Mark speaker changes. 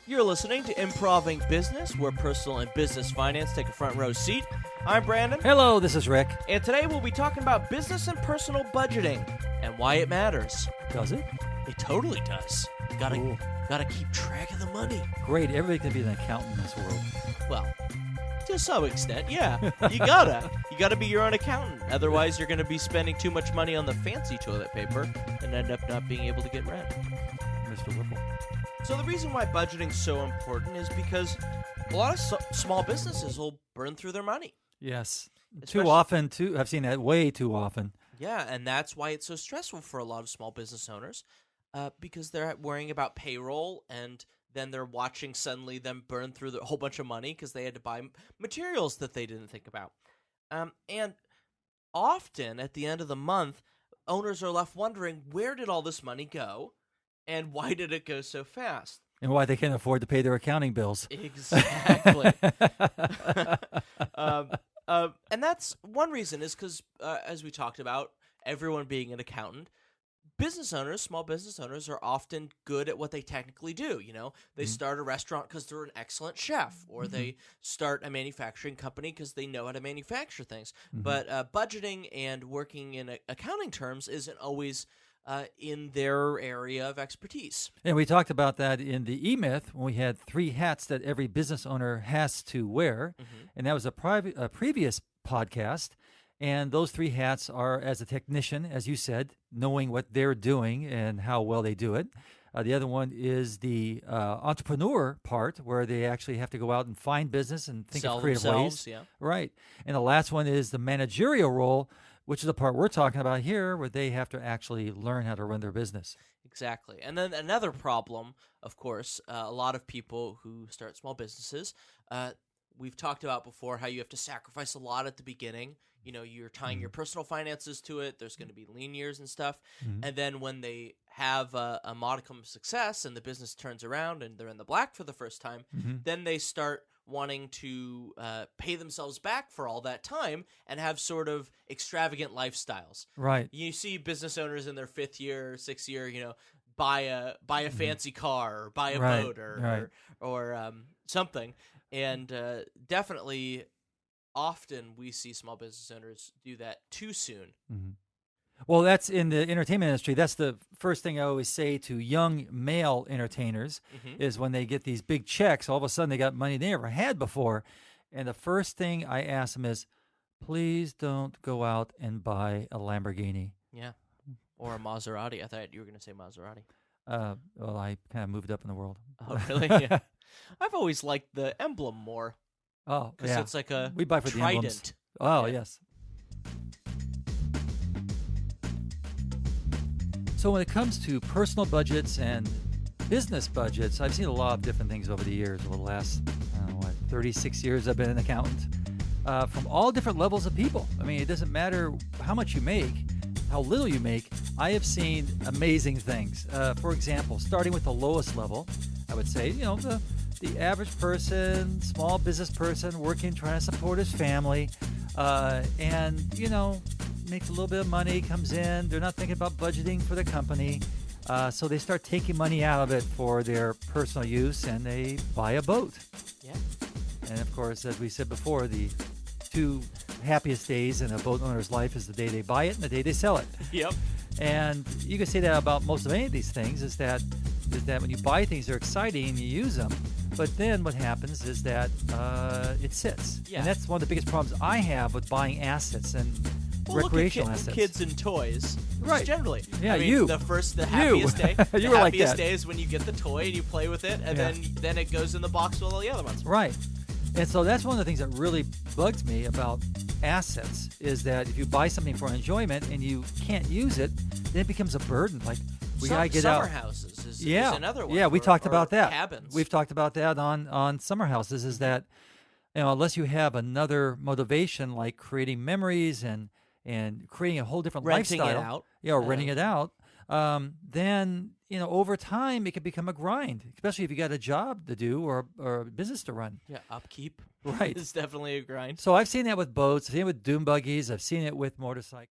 Speaker 1: You're listening to Improv-ing Business, where personal and business finance take a front row seat. I'm Brandon.
Speaker 2: Hello, this is Rick.
Speaker 1: And today we'll be talking about business and personal budgeting and why it matters.
Speaker 2: Does it?
Speaker 1: It totally does. You gotta keep track of the money.
Speaker 2: Great. Everybody can be an accountant in this world.
Speaker 1: Well, to some extent, yeah. You gotta be your own accountant. Otherwise, you're gonna be spending too much money on the fancy toilet paper and end up not being able to get rent.
Speaker 2: Mr. Whipple.
Speaker 1: So the reason why budgeting's so important is because a lot of small businesses will burn through their money.
Speaker 2: Yes.
Speaker 1: Especially-
Speaker 2: Too often, I've seen that way too often.
Speaker 1: Yeah, and that's why it's so stressful for a lot of small business owners, because they're worrying about payroll, and then they're watching suddenly them burn through a whole bunch of money because they had to buy materials that they didn't think about. And often at the end of the month, owners are left wondering, where did all this money go, and why did it go so fast?
Speaker 2: And why they can't afford to pay their accounting bills.
Speaker 1: Exactly. And that's one reason is because, as we talked about, everyone being an accountant, business owners, small business owners, are often good at what they technically do. You know, they start a restaurant because they're an excellent chef, or they start a manufacturing company because they know how to manufacture things. But budgeting and working in accounting terms isn't always in their area of expertise.
Speaker 2: And we talked about that in the E-Myth when we had 3 hats that every business owner has to wear. And that was a previous podcast. And those 3 hats are as a technician, as you said, knowing what they're doing and how well they do it. The other one is the entrepreneur part, where they actually have to go out and find business and think
Speaker 1: Sell
Speaker 2: of creative
Speaker 1: themselves,
Speaker 2: ways.
Speaker 1: yeah.
Speaker 2: Right. And the last one is the managerial role, which is the part we're talking about here, where they have to actually learn how to run their business.
Speaker 1: Exactly. And then another problem, of course, a lot of people who start small businesses, we've talked about before how you have to sacrifice a lot at the beginning. You know, you're tying your personal finances to it. There's going to be lean years and stuff. And then when they have a modicum of success and the business turns around and they're in the black for the first time, then they start wanting to pay themselves back for all that time and have sort of extravagant lifestyles.
Speaker 2: Right.
Speaker 1: You see business owners in their 5th year, 6th year, you know, buy a fancy car or buy a boat or something. And definitely, often we see small business owners do that too soon.
Speaker 2: Well, that's in the entertainment industry. That's the first thing I always say to young male entertainers is when they get these big checks, all of a sudden they got money they never had before. And the first thing I ask them is, please don't go out and buy a Lamborghini.
Speaker 1: Yeah. Or a Maserati. I thought you were going to say Maserati.
Speaker 2: Well, I kind of moved up in the world.
Speaker 1: Oh, really? Yeah. I've always liked the emblem more.
Speaker 2: Oh,
Speaker 1: because
Speaker 2: yeah.
Speaker 1: it's like a
Speaker 2: we buy for
Speaker 1: trident.
Speaker 2: The emblems. Oh,
Speaker 1: Yeah.
Speaker 2: yes. So when it comes to personal budgets and business budgets, I've seen a lot of different things over the years. Over the last, 36 years I've been an accountant, from all different levels of people. I mean, it doesn't matter how much you make, how little you make. I have seen amazing things. For example, starting with the lowest level, I would say, the average person, small business person working, trying to support his family, and, makes a little bit of money, comes in. They're not thinking about budgeting for the company. So they start taking money out of it for their personal use, and they buy a boat.
Speaker 1: Yeah.
Speaker 2: And, of course, as we said before, the 2 happiest days in a boat owner's life is the day they buy it and the day they sell it.
Speaker 1: Yep.
Speaker 2: And you can say that about most of any of these things, is that when you buy things, they're exciting and you use them. But then what happens is that it sits.
Speaker 1: Yeah.
Speaker 2: And that's one of the biggest problems I have with buying assets and recreational assets.
Speaker 1: Kids and toys.
Speaker 2: Right.
Speaker 1: Just generally.
Speaker 2: Yeah,
Speaker 1: I mean,
Speaker 2: you.
Speaker 1: The happiest day.
Speaker 2: You
Speaker 1: the
Speaker 2: were like
Speaker 1: happiest
Speaker 2: that.
Speaker 1: day is when you get the toy and you play with it, and
Speaker 2: Yeah.
Speaker 1: then it goes in the box with all the other ones.
Speaker 2: Right. And so that's one of the things that really bugs me about assets, is that if you buy something for enjoyment and you can't use it, then it becomes a burden. Like, we got to get
Speaker 1: summer
Speaker 2: out.
Speaker 1: houses is another one.
Speaker 2: Yeah, we talked about that.
Speaker 1: Cabins.
Speaker 2: We've talked about that on summer houses, is that unless you have another motivation like creating memories and creating a whole different
Speaker 1: renting
Speaker 2: lifestyle.
Speaker 1: it out.
Speaker 2: Or renting it out. Then, over time it can become a grind, especially if you got a job to do or a business to run.
Speaker 1: Yeah, upkeep.
Speaker 2: Right.
Speaker 1: It's definitely a grind.
Speaker 2: So I've seen that with boats. I've seen it with dune buggies. I've seen it with motorcycles.